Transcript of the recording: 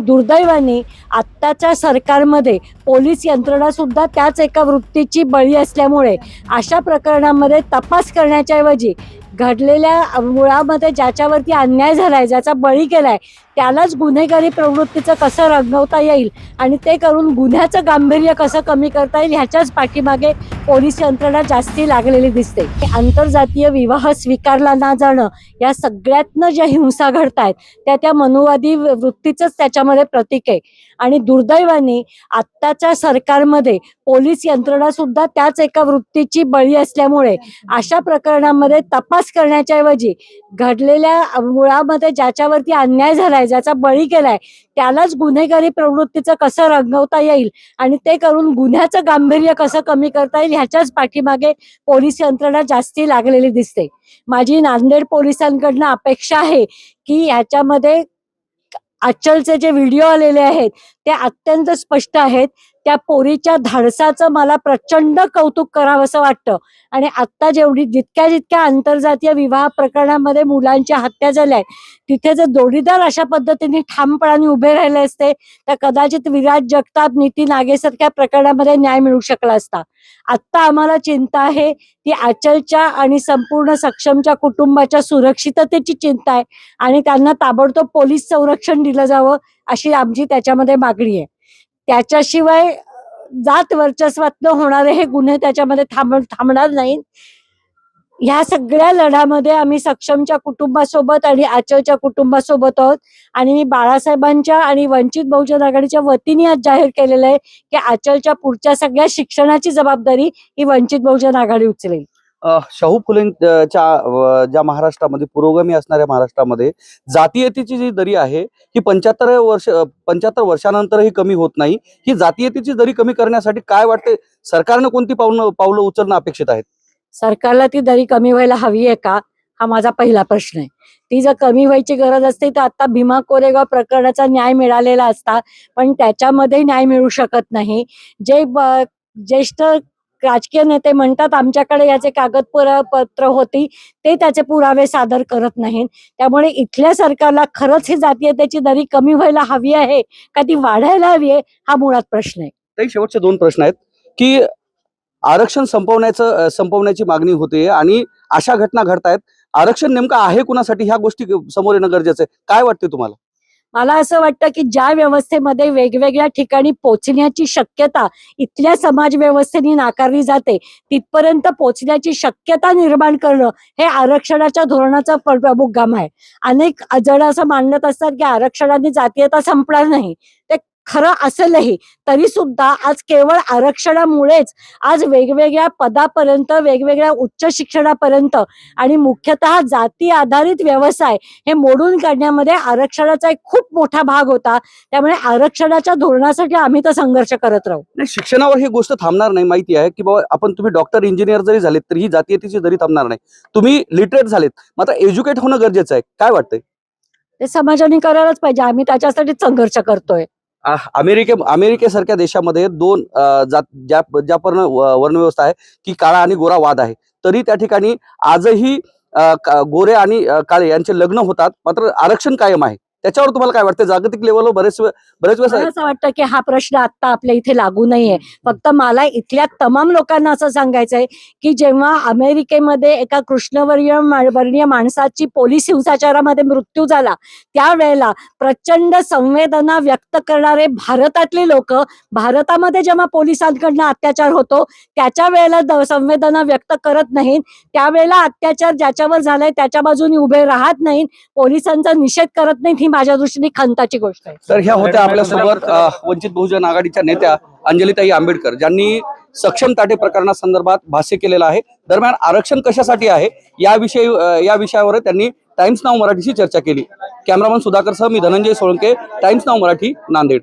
दुर्दैवाने आत्ताच्या सरकारमध्ये पोलीस यंत्रणा सुद्धा त्याच एका वृत्तीची बळी असल्यामुळे अशा प्रकरणांमध्ये तपास करण्याच्या ऐवजी घडलेल्या मुळामध्ये ज्याच्यावरती अन्याय झालाय, ज्याचा बळी केलाय, त्यालाच गुन्हेगारी प्रवृत्तीचं कसं रंगवता येईल आणि ते करून गुन्ह्याचं गांभीर्य कसं कमी करता येईल ह्याच्याच पाठीमागे पोलीस यंत्रणा जास्ती लागलेली दिसते. आंतरजातीय विवाह स्वीकारला ना जाणं या सगळ्यातनं ज्या हिंसा घडतायत त्या मनुवादी वृत्तीचंच त्याच्यामध्ये प्रतीक आहे. आणि दुर्दैवाने आत्ताच्या सरकारमध्ये पोलीस यंत्रणा सुद्धा त्याच एका वृत्तीची बळी असल्यामुळे अशा प्रकरणांमध्ये तपास करण्याच्या ऐवजी घडलेल्या मुळामध्ये ज्याच्यावरती अन्याय झालाय, ज्याचा बळी केलाय, त्यालाच गुन्हेगारी प्रवृत्तीचं कसं रंगवता येईल आणि ते करून गुन्ह्याचं गांभीर्य कसं कमी करता येईल ह्याच्याच पाठीमागे पोलीस यंत्रणा जास्ती लागलेली दिसते. माझी नांदेड पोलिसांकडनं अपेक्षा आहे की ह्याच्यामध्ये आचलचे जे व्हिडिओ आलेले आहेत ते अत्यंत स्पष्ट आहेत. त्या पोरीच्या धाडसाचं मला प्रचंड कौतुक करावंसं वाटतं. आणि आत्ता जितक्या आंतरजातीय विवाह प्रकरणामध्ये मुलांच्या हत्या झाल्या आहेत तिथे जर जोडीदार अशा पद्धतीने ठामपणाने उभे राहिले असते तर कदाचित विराज जगताप, नीती नागेसारख्या प्रकरणामध्ये न्याय मिळू शकला असता. आत्ता आम्हाला चिंता आहे ती आचलच्या आणि संपूर्ण सक्षमच्या कुटुंबाच्या सुरक्षिततेची चिंता आहे आणि त्यांना ताबडतोब पोलीस संरक्षण दिलं जावं अशी आमची त्याच्यामध्ये मागणी आहे. त्याच्याशिवाय जात वर्चस्वातनं होणारे हे गुन्हे त्याच्यामध्ये थांबणार नाहीत. ह्या सगळ्या लढ्यामध्ये आम्ही सक्षमच्या कुटुंबासोबत आणि आचलच्या कुटुंबासोबत आहोत. आणि मी बाळासाहेबांच्या आणि वंचित बहुजन आघाडीच्या वतीने आज जाहीर केलेलं आहे की आचलच्या पुढच्या सगळ्या शिक्षणाची जबाबदारी ही वंचित बहुजन आघाडी उचलेल. शाहू फुलेंच्या ज्या महाराष्ट्रामध्ये पुरोगामी असणाऱ्या महाराष्ट्रामध्ये जातीयतेची जी दरी आहे ही 75 वर्षानंतरही कमी होत नाही. ही जातीयतेची दरी कमी करण्यासाठी काय वाटते, सरकारनं कोणती पावलं उचलणं अपेक्षित आहेत? सरकारला ती दरी कमी व्हायला हवी आहे का, हा माझा पहिला प्रश्न आहे. ती जर कमी व्हायची गरज असते तर आता भीमा कोरेगाव प्रकरणाचा न्याय मिळालेला असता, पण त्याच्यामध्ये न्याय मिळू शकत नाही. जे ज्येष्ठ राजकीय नेते म्हणतात आमच्याकडे याचे कागदपत्र होती, ते त्याचे पुरावे सादर करत नाहीत. त्यामुळे इथल्या सरकारला खरंच ही जातीयतेची दरी कमी व्हायला हवी आहे का ती वाढायला हवी आहे, हा मुळात प्रश्न आहे. काही शेवटचे 2 प्रश्न आहेत की आरक्षण संपवण्याची मागणी होते आणि अशा घटना घडतायत. आरक्षण नेमकं आहे कुणासाठी, ह्या गोष्टी समोर येणं गरजेचं आहे. काय वाटते तुम्हाला? मला असं वाटतं की ज्या व्यवस्थेमध्ये वेगवेगळ्या ठिकाणी पोचण्याची शक्यता इथल्या समाज व्यवस्थेने नाकारली जाते तिथपर्यंत पोचण्याची शक्यता निर्माण करणं हे आरक्षणाच्या धोरणाचा प्रमुख काम आहे. अनेक जण असं मानत असतात की आरक्षणाने जातीयता संपणार नाही. ते खरं असेलही तरी सुद्धा आज केवळ आरक्षणामुळेच आज वेगवेगळ्या पदापर्यंत, वेगवेगळ्या उच्च शिक्षणापर्यंत आणि मुख्यतः जाती आधारित व्यवसाय हे मोडून काढण्यामध्ये आरक्षणाचा एक खूप मोठा भाग होता. त्यामुळे आरक्षणाच्या धोरणासाठी आम्ही तर संघर्ष करत राहू. नाही, शिक्षणावर ही गोष्ट थांबणार नाही. माहिती आहे की बाबा तुम्ही डॉक्टर, इंजिनियर जरी झालेत तरी ही जातीयतेची दरी थांबणार नाही. तुम्ही लिटरेट झालेत, मात्र एज्युकेट होणं गरजेचं आहे. काय वाटतंय? ते समाजाने करायलाच पाहिजे. आम्ही त्याच्यासाठीच संघर्ष करतोय. अमेरिकेसारख्या देशामध्ये दोन ज्या वर्णव्यवस्था आहे की काळा आणि गोरा वाद आहे, तरी त्या ठिकाणी आजही गोरे आणि काळे यांचे लग्न होतात, मात्र आरक्षण कायम आहे. त्याच्यावर तुम्हाला काय वाटतं? जागतिक लेवलवर बरेच वेळेस असं वाटतं की हा प्रश्न आता आपल्या इथे लागू नाहीये. फक्त मला इथल्या तमाम लोकांना असं सांगायचंय की जेव्हा अमेरिकेमध्ये एका कृष्णवर्णीय माणसाची पोलीस हिंसाचारामध्ये मृत्यू झाला त्यावेळेला प्रचंड संवेदना व्यक्त करणारे भारतातले लोक भारतामध्ये जेव्हा पोलिसांकडनं अत्याचार होतो त्याच्या वेळेला संवेदना व्यक्त करत नाहीत. त्यावेळेला अत्याचार ज्याच्यावर झालाय त्याच्या बाजूने उभे राहत नाहीत, पोलिसांचा निषेध करत नाहीत. ही माझ्या दृष्टीने खंताची गोष्ट आहे. तर ह्या होत्या आपल्यासोबत वंचित बहुजन आघाडीच्या नेत्या अंजलीताई आंबेडकर, ज्यांनी सक्षम ताटे प्रकरणासंदर्भात भाष्य केलेलं आहे. दरम्यान आरक्षण कशासाठी आहे या विषयावर त्यांनी टाइम्स नाव मराठीशी चर्चा केली. कॅमेरामन सुधाकर सह मी धनंजय सोळंके, टाइम्स नाव मराठी, नांदेड.